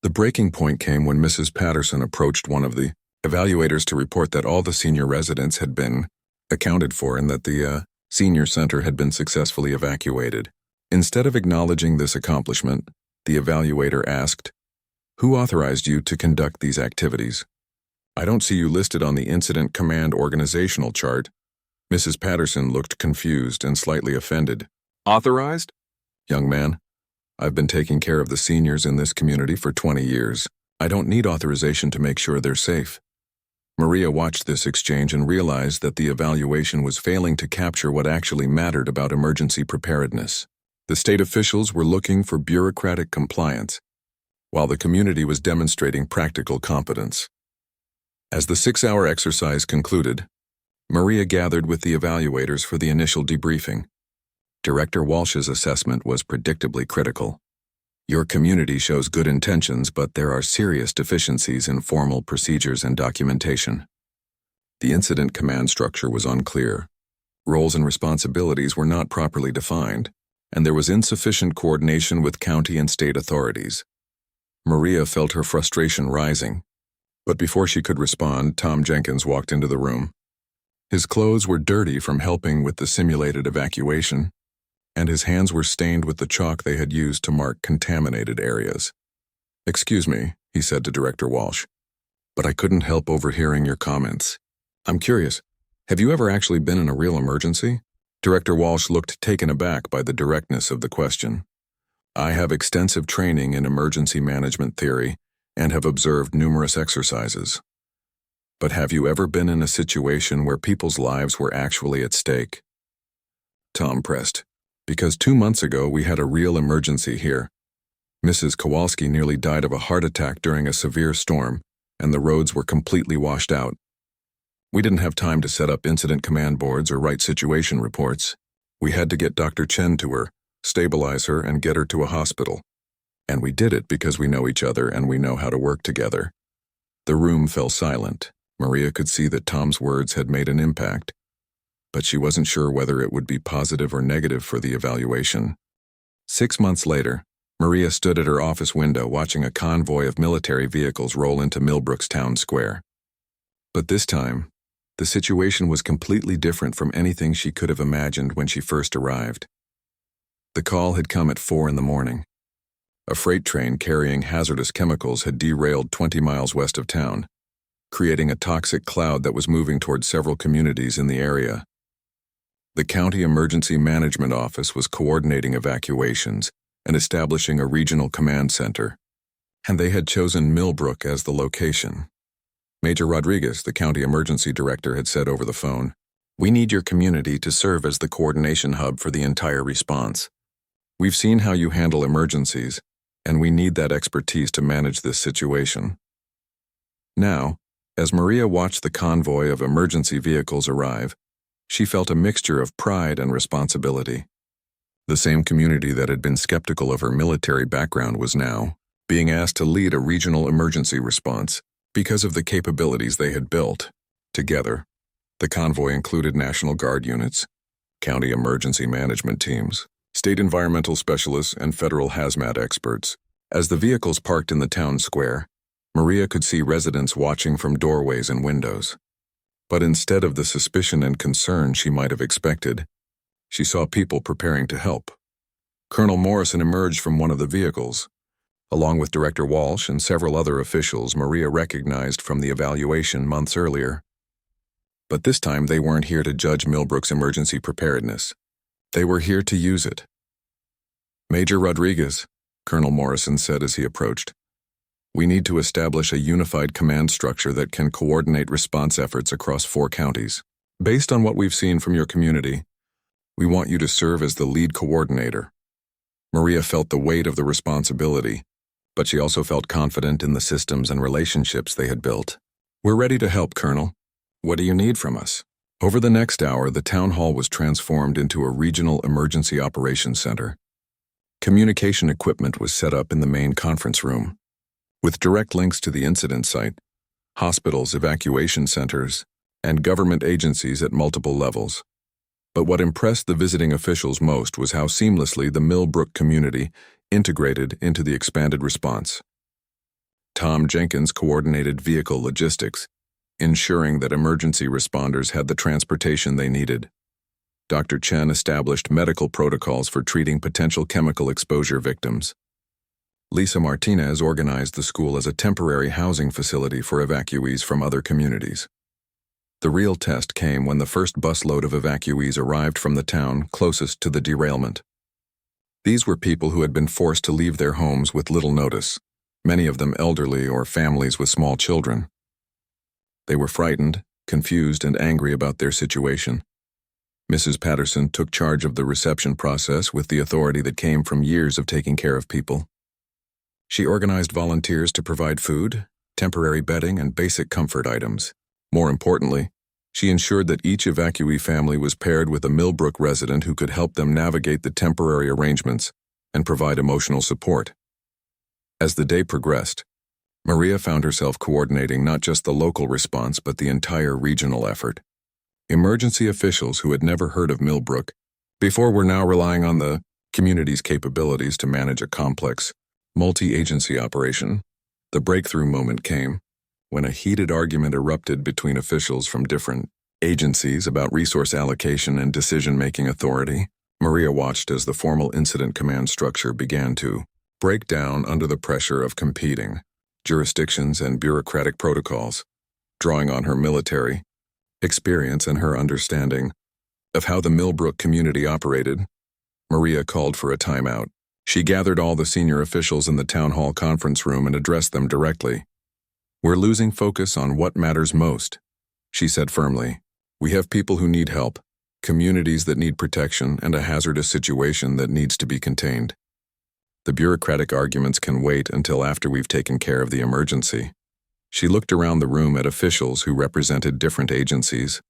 The breaking point came when Mrs. Patterson approached one of the evaluators to report that all the senior residents had been accounted for and that the senior center had been successfully evacuated. Instead of acknowledging this accomplishment, the evaluator asked, "Who authorized you to conduct these activities? I don't see you listed on the Incident Command organizational chart." Mrs. Patterson looked confused and slightly offended. "Authorized? Young man, I've been taking care of the seniors in this community for 20 years. I don't need authorization to make sure they're safe." Maria watched this exchange and realized that the evaluation was failing to capture what actually mattered about emergency preparedness. The state officials were looking for bureaucratic compliance, while the community was demonstrating practical competence. As the 6-hour exercise concluded, Maria gathered with the evaluators for the initial debriefing. Director Walsh's assessment was predictably critical. Your community shows good intentions, but there are serious deficiencies in formal procedures and documentation. The incident command structure was unclear. Roles and responsibilities were not properly defined, and there was insufficient coordination with county and state authorities. Maria felt her frustration rising, but before she could respond, Tom Jenkins walked into the room. His clothes were dirty from helping with the simulated evacuation, and his hands were stained with the chalk they had used to mark contaminated areas. "Excuse me," he said to Director Walsh, "but I couldn't help overhearing your comments. I'm curious, have you ever actually been in a real emergency?" Director Walsh looked taken aback by the directness of the question. "I have extensive training in emergency management theory and have observed numerous exercises. But have you ever been in a situation where people's lives were actually at stake?" Tom pressed, "Because 2 months ago we had a real emergency here. Mrs. Kowalski nearly died of a heart attack during a severe storm, and the roads were completely washed out. We didn't have time to set up incident command boards or write situation reports. We had to get Dr. Chen to her, stabilize her, and get her to a hospital. And we did it because we know each other and we know how to work together." The room fell silent. Maria could see that Tom's words had made an impact, but she wasn't sure whether it would be positive or negative for the evaluation. 6 months later, Maria stood at her office window watching a convoy of military vehicles roll into Millbrook's town square. But this time, the situation was completely different from anything she could have imagined when she first arrived. The call had come at 4 in the morning. A freight train carrying hazardous chemicals had derailed 20 miles west of town, creating a toxic cloud that was moving toward several communities in the area. The County Emergency Management Office was coordinating evacuations and establishing a regional command center, and they had chosen Millbrook as the location. Major Rodriguez, the county emergency director, had said over the phone, "We need your community to serve as the coordination hub for the entire response. We've seen how you handle emergencies, and we need that expertise to manage this situation." Now, as Maria watched the convoy of emergency vehicles arrive, she felt a mixture of pride and responsibility. The same community that had been skeptical of her military background was now being asked to lead a regional emergency response, because of the capabilities they had built. Together, the convoy included National Guard units, county emergency management teams, state environmental specialists, and federal hazmat experts. As the vehicles parked in the town square, Maria could see residents watching from doorways and windows. But instead of the suspicion and concern she might have expected, she saw people preparing to help. Colonel Morrison emerged from one of the vehicles. Along with Director Walsh and several other officials Maria recognized from the evaluation months earlier. But this time they weren't here to judge Millbrook's emergency preparedness. They were here to use it. "Major Rodriguez," Colonel Morrison said as he approached, "we need to establish a unified command structure that can coordinate response efforts across 4 counties. Based on what we've seen from your community, we want you to serve as the lead coordinator." Maria felt the weight of the responsibility, but she also felt confident in the systems and relationships they had built. "We're ready to help, Colonel. What do you need from us?" Over the next hour, the town hall was transformed into a regional emergency operations center. Communication equipment was set up in the main conference room, with direct links to the incident site, hospitals, evacuation centers, and government agencies at multiple levels. But what impressed the visiting officials most was how seamlessly the Millbrook community integrated into the expanded response. Tom Jenkins coordinated vehicle logistics, ensuring that emergency responders had the transportation they needed. Dr. Chen established medical protocols for treating potential chemical exposure victims. Lisa Martinez organized the school as a temporary housing facility for evacuees from other communities. The real test came when the first busload of evacuees arrived from the town closest to the derailment. These were people who had been forced to leave their homes with little notice, many of them elderly or families with small children. They were frightened, confused, and angry about their situation. Mrs. Patterson took charge of the reception process with the authority that came from years of taking care of people. She organized volunteers to provide food, temporary bedding, and basic comfort items. More importantly, she ensured that each evacuee family was paired with a Millbrook resident who could help them navigate the temporary arrangements and provide emotional support. As the day progressed, Maria found herself coordinating not just the local response but the entire regional effort. Emergency officials who had never heard of Millbrook before were now relying on the community's capabilities to manage a complex, multi-agency operation. The breakthrough moment came when a heated argument erupted between officials from different agencies about resource allocation and decision-making authority. Maria watched as the formal incident command structure began to break down under the pressure of competing jurisdictions and bureaucratic protocols. Drawing on her military experience and her understanding of how the Millbrook community operated, Maria called for a timeout. She gathered all the senior officials in the town hall conference room and addressed them directly. "We're losing focus on what matters most," she said firmly. "We have people who need help, communities that need protection, and a hazardous situation that needs to be contained. The bureaucratic arguments can wait until after we've taken care of the emergency." She looked around the room at officials who represented different agencies,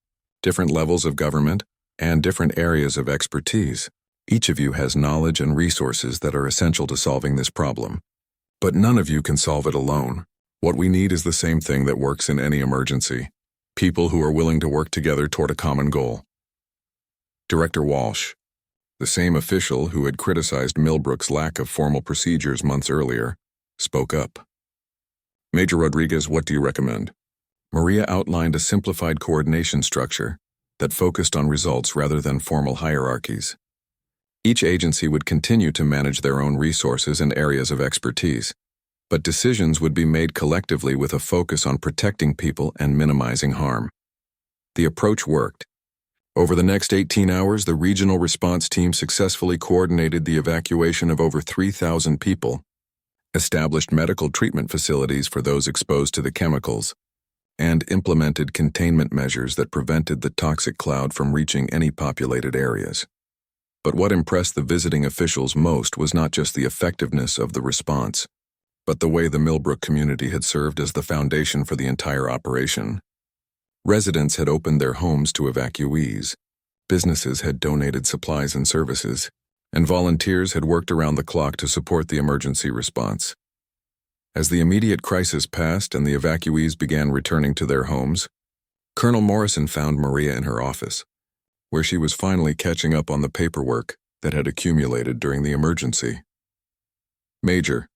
different levels of government, and different areas of expertise. "Each of you has knowledge and resources that are essential to solving this problem. But none of you can solve it alone. What we need is the same thing that works in any emergency: people who are willing to work together toward a common goal." Director Walsh, the same official who had criticized Millbrook's lack of formal procedures months earlier, spoke up. "Major Rodriguez, what do you recommend?" Maria outlined a simplified coordination structure that focused on results rather than formal hierarchies. Each agency would continue to manage their own resources and areas of expertise, but decisions would be made collectively with a focus on protecting people and minimizing harm. The approach worked. Over the next 18 hours, the regional response team successfully coordinated the evacuation of over 3,000 people, established medical treatment facilities for those exposed to the chemicals, and implemented containment measures that prevented the toxic cloud from reaching any populated areas. But what impressed the visiting officials most was not just the effectiveness of the response, but the way the Millbrook community had served as the foundation for the entire operation. Residents had opened their homes to evacuees, businesses had donated supplies and services, and volunteers had worked around the clock to support the emergency response. As the immediate crisis passed and the evacuees began returning to their homes, Colonel Morrison found Maria in her office, where she was finally catching up on the paperwork that had accumulated during the emergency. "Major,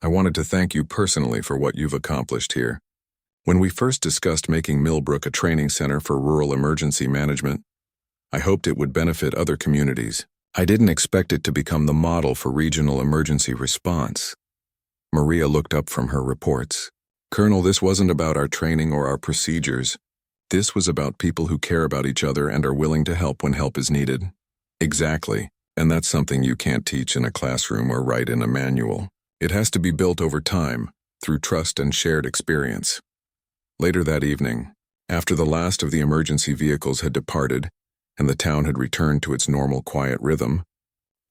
I wanted to thank you personally for what you've accomplished here. When we first discussed making Millbrook a training center for rural emergency management, I hoped it would benefit other communities. I didn't expect it to become the model for regional emergency response." Maria looked up from her reports. "Colonel, this wasn't about our training or our procedures. This was about people who care about each other and are willing to help when help is needed." "Exactly, and that's something you can't teach in a classroom or write in a manual. It has to be built over time, through trust and shared experience." Later that evening, after the last of the emergency vehicles had departed and the town had returned to its normal quiet rhythm,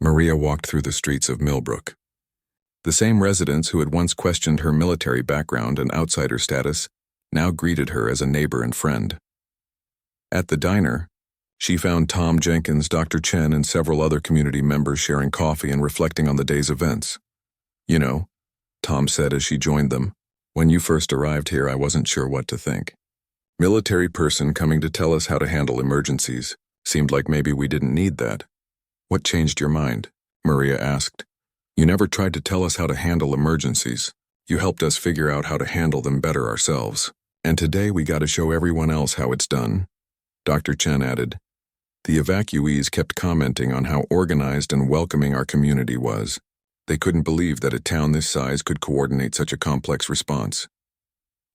Maria walked through the streets of Millbrook. The same residents who had once questioned her military background and outsider status now greeted her as a neighbor and friend. At the diner, she found Tom Jenkins, Dr. Chen, and several other community members sharing coffee and reflecting on the day's events. "You know," Tom said as she joined them, "when you first arrived here, I wasn't sure what to think. Military person coming to tell us how to handle emergencies. Seemed like maybe we didn't need that." "What changed your mind?" Maria asked. "You never tried to tell us how to handle emergencies. You helped us figure out how to handle them better ourselves. And today we got to show everyone else how it's done," Dr. Chen added. The evacuees kept commenting on how organized and welcoming our community was. They couldn't believe that a town this size could coordinate such a complex response.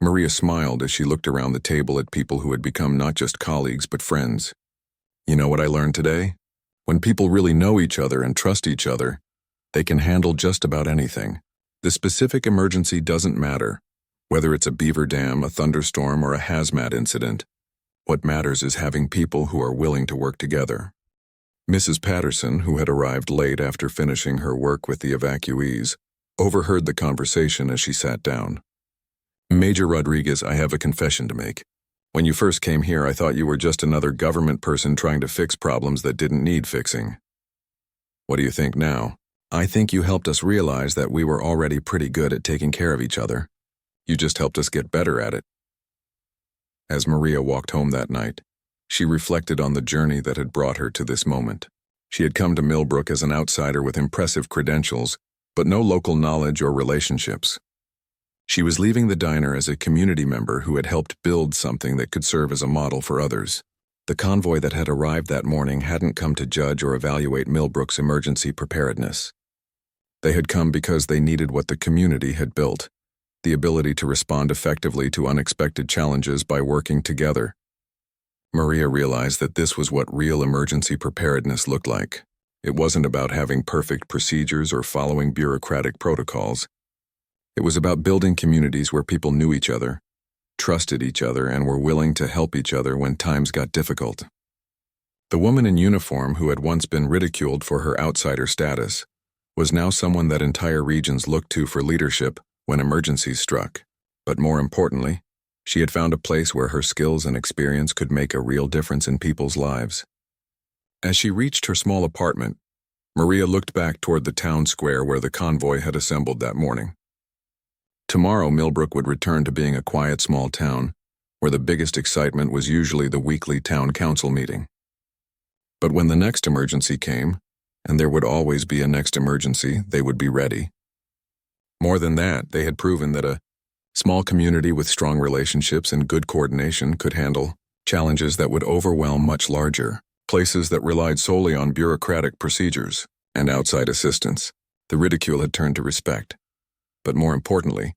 Maria smiled as she looked around the table at people who had become not just colleagues but friends. "You know what I learned today? When people really know each other and trust each other, they can handle just about anything. The specific emergency doesn't matter, whether it's a beaver dam, a thunderstorm, or a hazmat incident. What matters is having people who are willing to work together." Mrs. Patterson, who had arrived late after finishing her work with the evacuees, overheard the conversation as she sat down. "Major Rodriguez, I have a confession to make. When you first came here, I thought you were just another government person trying to fix problems that didn't need fixing. What do you think now?" "I think you helped us realize that we were already pretty good at taking care of each other. You just helped us get better at it." As Maria walked home that night, she reflected on the journey that had brought her to this moment. She had come to Millbrook as an outsider with impressive credentials, but no local knowledge or relationships. She was leaving the diner as a community member who had helped build something that could serve as a model for others. The convoy that had arrived that morning hadn't come to judge or evaluate Millbrook's emergency preparedness. They had come because they needed what the community had built, the ability to respond effectively to unexpected challenges by working together. Maria realized that this was what real emergency preparedness looked like. It wasn't about having perfect procedures or following bureaucratic protocols. It was about building communities where people knew each other, trusted each other, and were willing to help each other when times got difficult. The woman in uniform, who had once been ridiculed for her outsider status, was now someone that entire regions looked to for leadership when emergencies struck. But more importantly, she had found a place where her skills and experience could make a real difference in people's lives. As she reached her small apartment, Maria looked back toward the town square where the convoy had assembled that morning. Tomorrow, Millbrook would return to being a quiet small town, where the biggest excitement was usually the weekly town council meeting. But when the next emergency came, and there would always be a next emergency, they would be ready. More than that, they had proven that a small community with strong relationships and good coordination could handle challenges that would overwhelm much larger places that relied solely on bureaucratic procedures and outside assistance. The ridicule had turned to respect. But more importantly,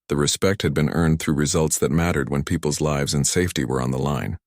the respect had been earned through results that mattered when people's lives and safety were on the line.